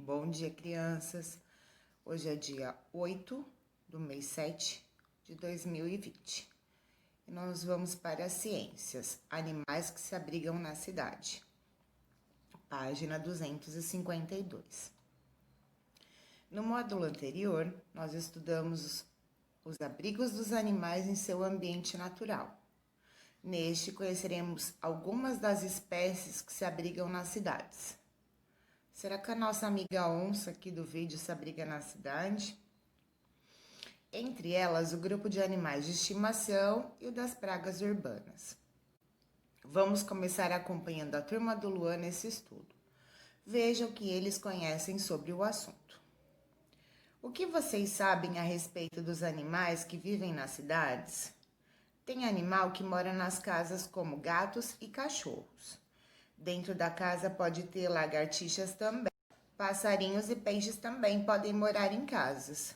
Bom dia, crianças. Hoje é dia 8 do mês 7 de 2020. E nós vamos para as ciências, animais que se abrigam na cidade. Página 252. No módulo anterior, nós estudamos os abrigos dos animais em seu ambiente natural. Neste, conheceremos algumas das espécies que se abrigam nas cidades. Será que a nossa amiga onça aqui do vídeo se abriga na cidade? Entre elas, o grupo de animais de estimação e o das pragas urbanas. Vamos começar acompanhando a turma do Luan nesse estudo. Veja o que eles conhecem sobre o assunto. O que vocês sabem a respeito dos animais que vivem nas cidades? Tem animal que mora nas casas como gatos e cachorros. Dentro da casa pode ter lagartixas também. Passarinhos e peixes também podem morar em casas.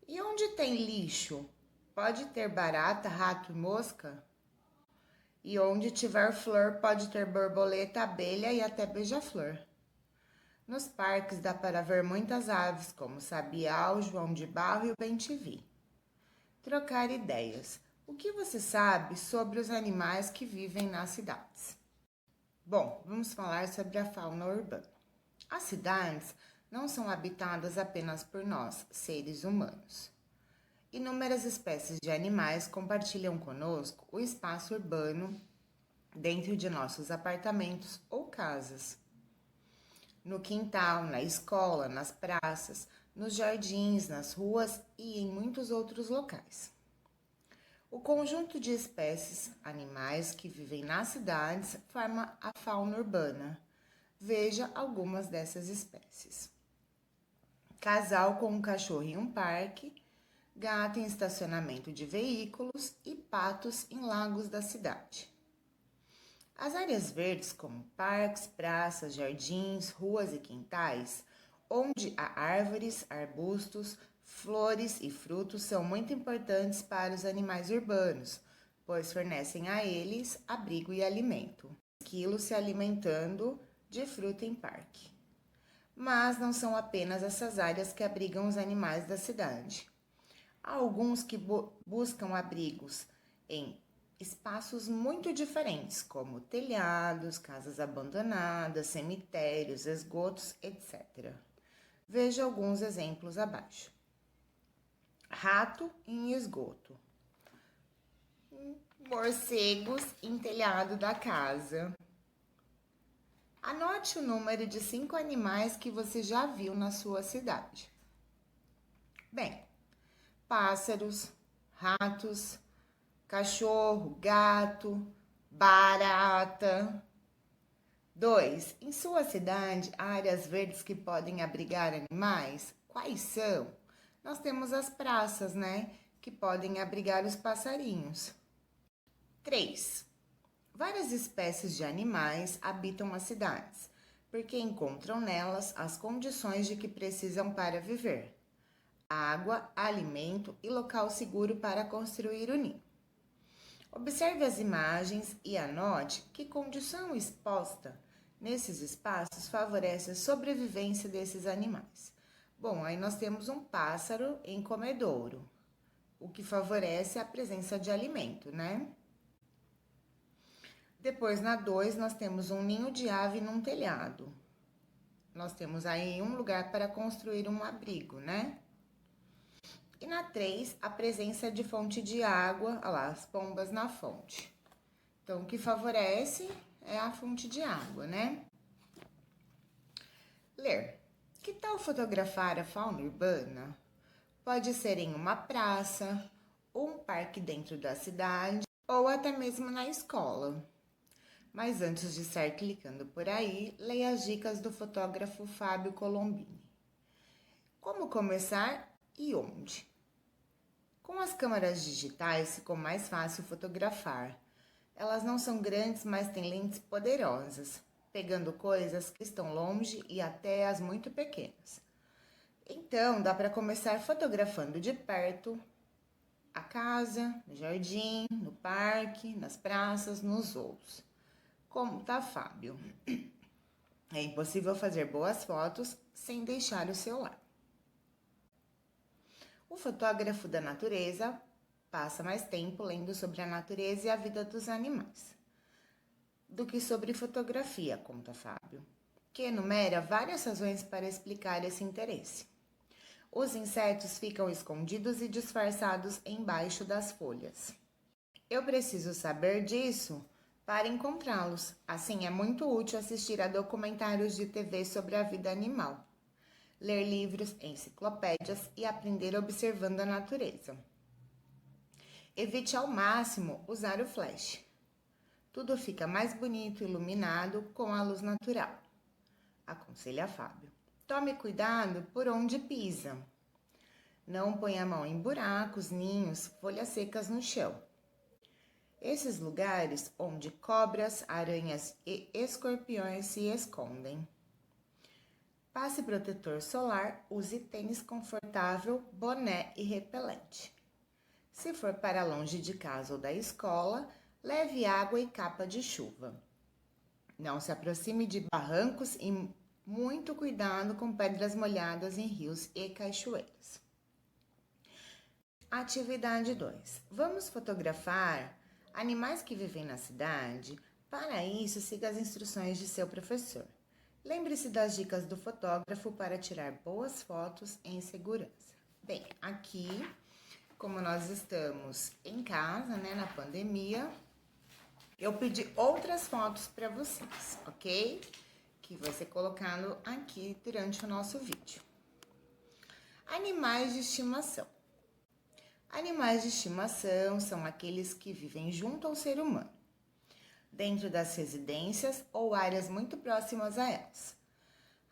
E onde tem lixo? Pode ter barata, rato e mosca? E onde tiver flor, pode ter borboleta, abelha e até beija-flor. Nos parques dá para ver muitas aves, como o sabiá, o joão de barro e o bem-te-vi. Trocar ideias. O que você sabe sobre os animais que vivem nas cidades? Bom, vamos falar sobre a fauna urbana. As cidades não são habitadas apenas por nós, seres humanos. Inúmeras espécies de animais compartilham conosco o espaço urbano dentro de nossos apartamentos ou casas. No quintal, na escola, nas praças, nos jardins, nas ruas e em muitos outros locais. O conjunto de espécies animais que vivem nas cidades forma a fauna urbana. Veja algumas dessas espécies. Casal com um cachorro em um parque, gato em estacionamento de veículos e patos em lagos da cidade. As áreas verdes, como parques, praças, jardins, ruas e quintais, onde há árvores, arbustos, flores e frutos, são muito importantes para os animais urbanos, pois fornecem a eles abrigo e alimento. Esquilos se alimentando de fruta em parque. Mas não são apenas essas áreas que abrigam os animais da cidade. Há alguns que buscam abrigos em espaços muito diferentes, como telhados, casas abandonadas, cemitérios, esgotos, etc. Veja alguns exemplos abaixo. Rato em esgoto. Morcegos em telhado da casa. Anote o número de 5 animais que você já viu na sua cidade. Bem, pássaros, ratos, cachorro, gato, barata. 2. Em sua cidade, há áreas verdes que podem abrigar animais? Quais são? Nós temos as praças, né? Que podem abrigar os passarinhos. 3. Várias espécies de animais habitam as cidades, porque encontram nelas as condições de que precisam para viver: água, alimento e local seguro para construir o ninho. Observe as imagens e anote que condição exposta nesses espaços favorece a sobrevivência desses animais. Bom, aí nós temos um pássaro em comedouro, o que favorece a presença de alimento, né? Depois, na 2, nós temos um ninho de ave num telhado. Nós temos aí um lugar para construir um abrigo, né? E na 3, a presença de fonte de água, olha lá, as pombas na fonte. Então, o que favorece é a fonte de água, né? Ler. Que tal fotografar a fauna urbana? Pode ser em uma praça, um parque dentro da cidade, ou até mesmo na escola. Mas antes de sair clicando por aí, leia as dicas do fotógrafo Fábio Colombini. Como começar e onde? Com as câmeras digitais ficou mais fácil fotografar. Elas não são grandes, mas têm lentes poderosas, pegando coisas que estão longe e até as muito pequenas. Então, dá para começar fotografando de perto a casa, no jardim, no parque, nas praças, nos zoos. Como tá, Fábio? É impossível fazer boas fotos sem deixar o celular. O fotógrafo da natureza passa mais tempo lendo sobre a natureza e a vida dos animais do que sobre fotografia, conta Fábio, que enumera várias razões para explicar esse interesse. Os insetos ficam escondidos e disfarçados embaixo das folhas. Eu preciso saber disso para encontrá-los. Assim, é muito útil assistir a documentários de TV sobre a vida animal, ler livros, enciclopédias e aprender observando a natureza. Evite ao máximo usar o flash. Tudo fica mais bonito e iluminado com a luz natural, aconselha Fábio. Tome cuidado por onde pisa. Não ponha a mão em buracos, ninhos, folhas secas no chão. Esses lugares onde cobras, aranhas e escorpiões se escondem. Passe protetor solar, use tênis confortável, boné e repelente. Se for para longe de casa ou da escola, leve água e capa de chuva. Não se aproxime de barrancos e muito cuidado com pedras molhadas em rios e cachoeiras. Atividade 2. Vamos fotografar animais que vivem na cidade? Para isso, siga as instruções de seu professor. Lembre-se das dicas do fotógrafo para tirar boas fotos em segurança. Bem, aqui, como nós estamos em casa, na pandemia, eu pedi outras fotos para vocês, ok? Que vai ser colocado aqui durante o nosso vídeo. Animais de estimação. Animais de estimação são aqueles que vivem junto ao ser humano, dentro das residências ou áreas muito próximas a elas.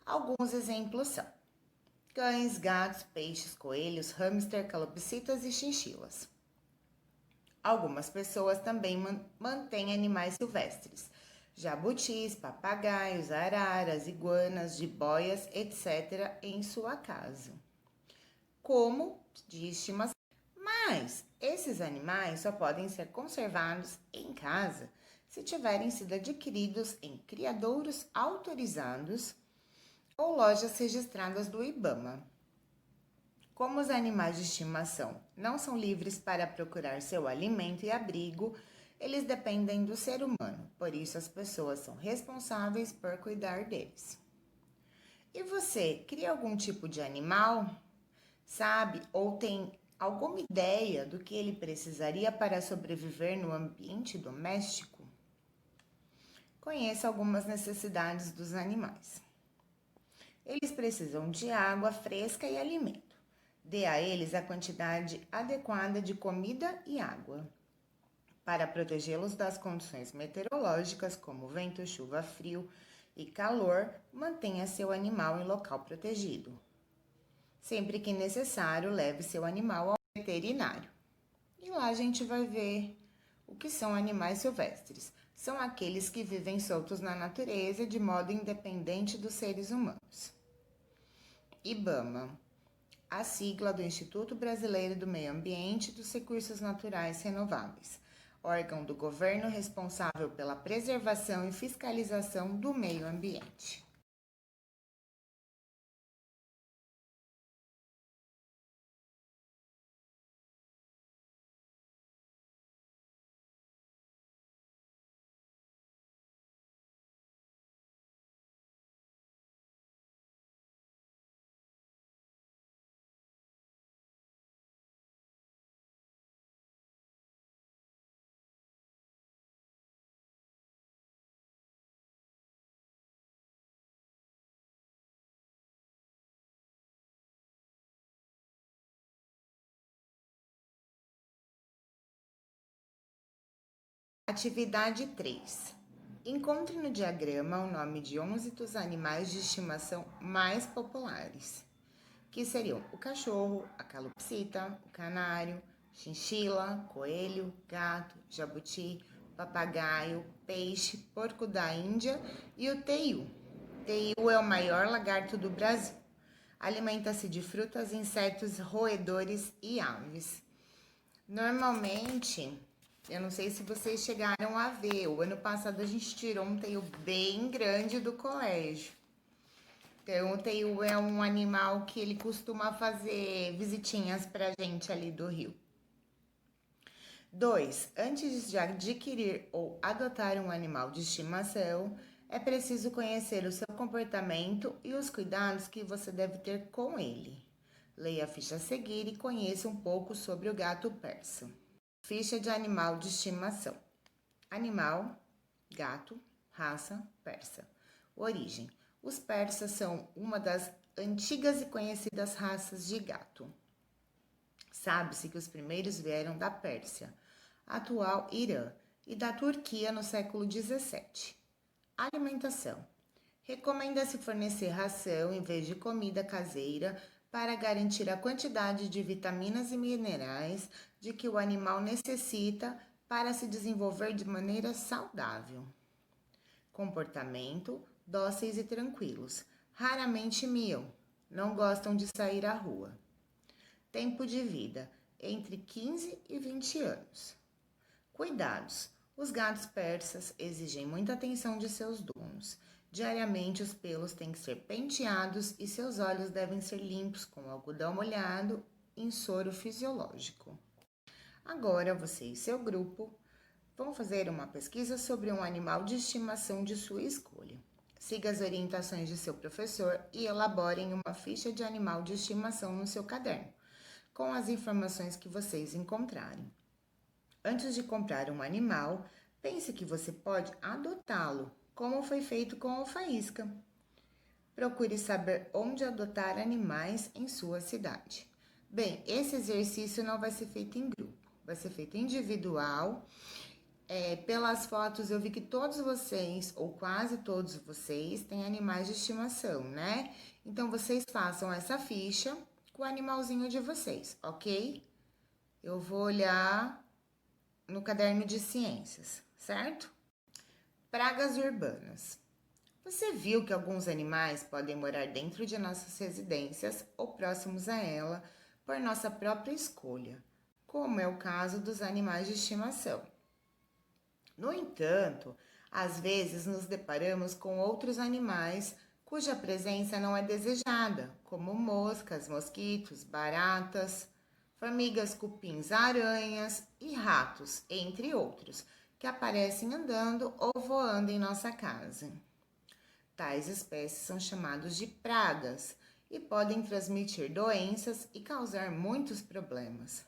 Alguns exemplos são cães, gatos, peixes, coelhos, hamster, calopsitas e chinchilas. Algumas pessoas também mantêm animais silvestres, jabutis, papagaios, araras, iguanas, jiboias, etc. em sua casa, como de estimação. Mas esses animais só podem ser conservados em casa se tiverem sido adquiridos em criadouros autorizados ou lojas registradas do IBAMA. Como os animais de estimação não são livres para procurar seu alimento e abrigo, eles dependem do ser humano, por isso as pessoas são responsáveis por cuidar deles. E você, cria algum tipo de animal? Sabe ou tem alguma ideia do que ele precisaria para sobreviver no ambiente doméstico? Conheça algumas necessidades dos animais. Eles precisam de água fresca e alimento. Dê a eles a quantidade adequada de comida e água. Para protegê-los das condições meteorológicas, como vento, chuva, frio e calor, mantenha seu animal em local protegido. Sempre que necessário, leve seu animal ao veterinário. E lá a gente vai ver o que são animais silvestres. São aqueles que vivem soltos na natureza de modo independente dos seres humanos. IBAMA, a sigla do Instituto Brasileiro do Meio Ambiente e dos Recursos Naturais Renováveis, órgão do governo responsável pela preservação e fiscalização do meio ambiente. Atividade 3. Encontre no diagrama o nome de 11 dos animais de estimação mais populares, que seriam o cachorro, a calopsita, o canário, chinchila, coelho, gato, jabuti, papagaio, peixe, porco da Índia e o teiu. Teiu é o maior lagarto do Brasil. Alimenta-se de frutas, insetos, roedores e aves. Normalmente, Eu não sei se vocês chegaram a ver. O ano passado a gente tirou um teio bem grande do colégio. Então, o teio é um animal que ele costuma fazer visitinhas pra gente ali do rio. 2. Antes de adquirir ou adotar um animal de estimação, é preciso conhecer o seu comportamento e os cuidados que você deve ter com ele. Leia a ficha a seguir e conheça um pouco sobre o gato persa. Ficha de animal de estimação. Animal, gato, raça, persa. Origem. Os persas são uma das antigas e conhecidas raças de gato. Sabe-se que os primeiros vieram da Pérsia, atual Irã, e da Turquia no século XVII. Alimentação. Recomenda-se fornecer ração em vez de comida caseira para garantir a quantidade de vitaminas e minerais de que o animal necessita para se desenvolver de maneira saudável. Comportamento: dóceis e tranquilos. Raramente miam, não gostam de sair à rua. Tempo de vida: entre 15 e 20 anos. Cuidados: os gatos persas exigem muita atenção de seus donos. Diariamente, os pelos têm que ser penteados e seus olhos devem ser limpos com algodão molhado em soro fisiológico. Agora, você e seu grupo vão fazer uma pesquisa sobre um animal de estimação de sua escolha. Siga as orientações de seu professor e elaborem uma ficha de animal de estimação no seu caderno, com as informações que vocês encontrarem. Antes de comprar um animal, pense que você pode adotá-lo, como foi feito com o Faísca. Procure saber onde adotar animais em sua cidade. Bem, esse exercício não vai ser feito em grupo, vai ser feito individual. Pelas fotos eu vi que todos vocês, ou quase todos vocês, têm animais de estimação, né? Então, vocês façam essa ficha com o animalzinho de vocês, ok? Eu vou olhar no caderno de ciências, certo? Pragas urbanas. Você viu que alguns animais podem morar dentro de nossas residências ou próximos a ela por nossa própria escolha, como é o caso dos animais de estimação. No entanto, às vezes nos deparamos com outros animais cuja presença não é desejada, como moscas, mosquitos, baratas, formigas, cupins, aranhas e ratos, entre outros, que aparecem andando ou voando em nossa casa. Tais espécies são chamados de pragas e podem transmitir doenças e causar muitos problemas.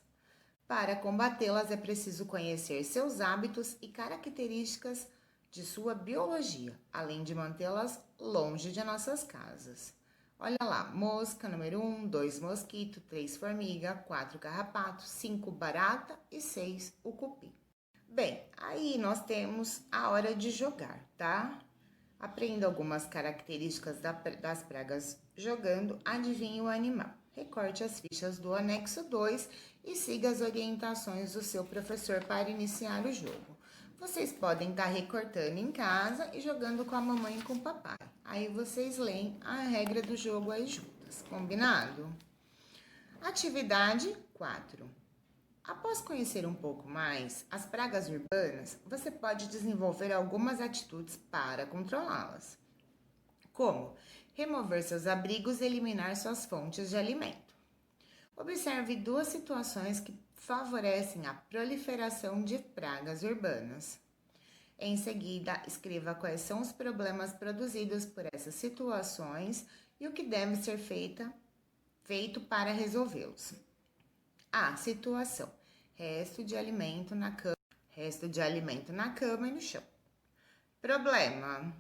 Para combatê-las é preciso conhecer seus hábitos e características de sua biologia, além de mantê-las longe de nossas casas. Olha lá, mosca número 1, 2 mosquito, 3 formiga, 4 carrapato, 5 barata e 6 o cupim. Bem, aí nós temos a hora de jogar, tá? Aprenda algumas características das pragas jogando, adivinhe o animal. Recorte as fichas do anexo 2 e siga as orientações do seu professor para iniciar o jogo. Vocês podem estar recortando em casa e jogando com a mamãe e com o papai. Aí vocês leem a regra do jogo aí juntas, combinado? Atividade 4. Após conhecer um pouco mais as pragas urbanas, você pode desenvolver algumas atitudes para controlá-las, como remover seus abrigos e eliminar suas fontes de alimento. Observe duas situações que favorecem a proliferação de pragas urbanas. Em seguida, escreva quais são os problemas produzidos por essas situações e o que deve ser feito para resolvê-los. A. Situação: resto de alimento na cama e no chão. Problema: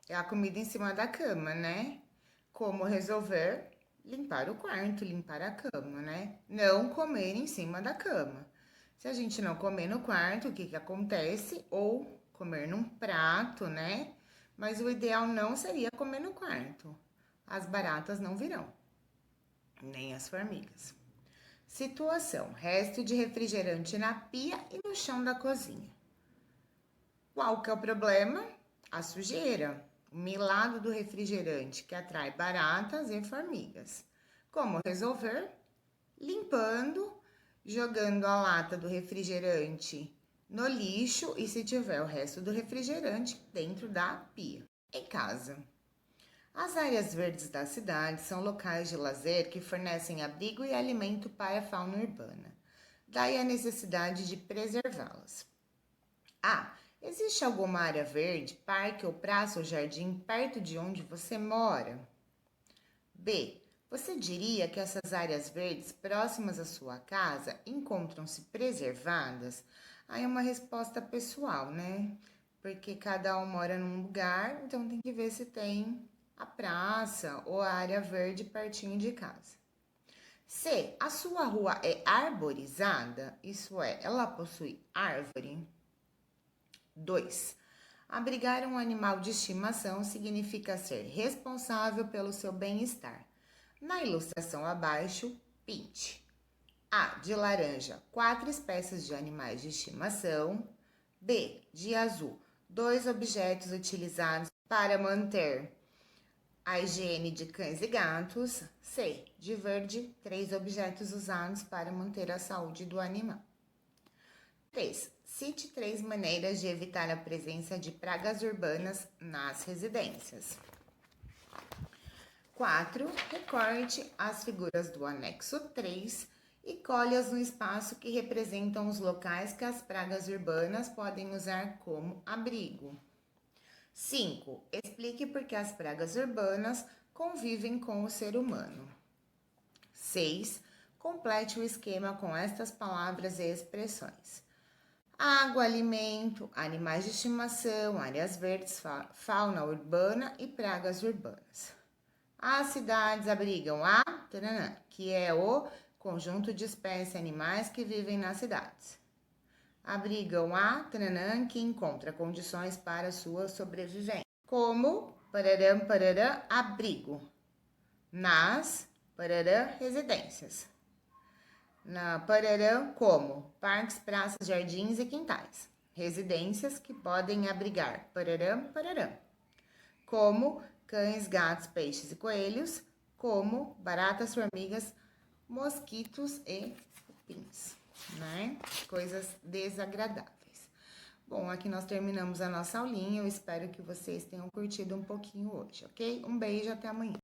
é a comida em cima da cama, né? Como resolver? Limpar o quarto, limpar a cama, né? Não comer em cima da cama. Se a gente não comer no quarto, o que acontece? Ou comer num prato, né? Mas o ideal não seria comer no quarto. As baratas não virão, nem as formigas. Situação: resto de refrigerante na pia e no chão da cozinha. Qual que é o problema? A sujeira, o melado do refrigerante que atrai baratas e formigas. Como resolver? Limpando, jogando a lata do refrigerante no lixo e, se tiver o resto do refrigerante, dentro da pia. Em casa. As áreas verdes da cidade são locais de lazer que fornecem abrigo e alimento para a fauna urbana. Daí a necessidade de preservá-las. A. Existe alguma área verde, parque ou praça ou jardim perto de onde você mora? B. Você diria que essas áreas verdes próximas à sua casa encontram-se preservadas? Aí é uma resposta pessoal, né? Porque cada um mora num lugar, então tem que ver se tem a praça ou a área verde pertinho de casa. C. A sua rua é arborizada? Isso é, ela possui árvore? 2. Abrigar um animal de estimação significa ser responsável pelo seu bem-estar. Na ilustração abaixo, pinte. A. De laranja, 4 espécies de animais de estimação. B. De azul, 2 objetos utilizados para manter a higiene de cães e gatos. C. De verde, 3 objetos usados para manter a saúde do animal. 3. Cite 3 maneiras de evitar a presença de pragas urbanas nas residências. 4. Recorte as figuras do anexo 3 e colhe-as no espaço que representam os locais que as pragas urbanas podem usar como abrigo. 5. Explique por que as pragas urbanas convivem com o ser humano. 6. Complete o esquema com estas palavras e expressões: água, alimento, animais de estimação, áreas verdes, fauna urbana e pragas urbanas. As cidades abrigam a que é o conjunto de espécies animais que vivem nas cidades. Abrigam a que encontra condições para sua sobrevivência. Como abrigo nas residências. Na como parques, praças, jardins e quintais. Residências que podem abrigar como cães, gatos, peixes e coelhos, como baratas, formigas, mosquitos e cupins, né? Coisas desagradáveis. Bom, aqui nós terminamos a nossa aulinha. Eu espero que vocês tenham curtido um pouquinho hoje, ok? Um beijo, até amanhã.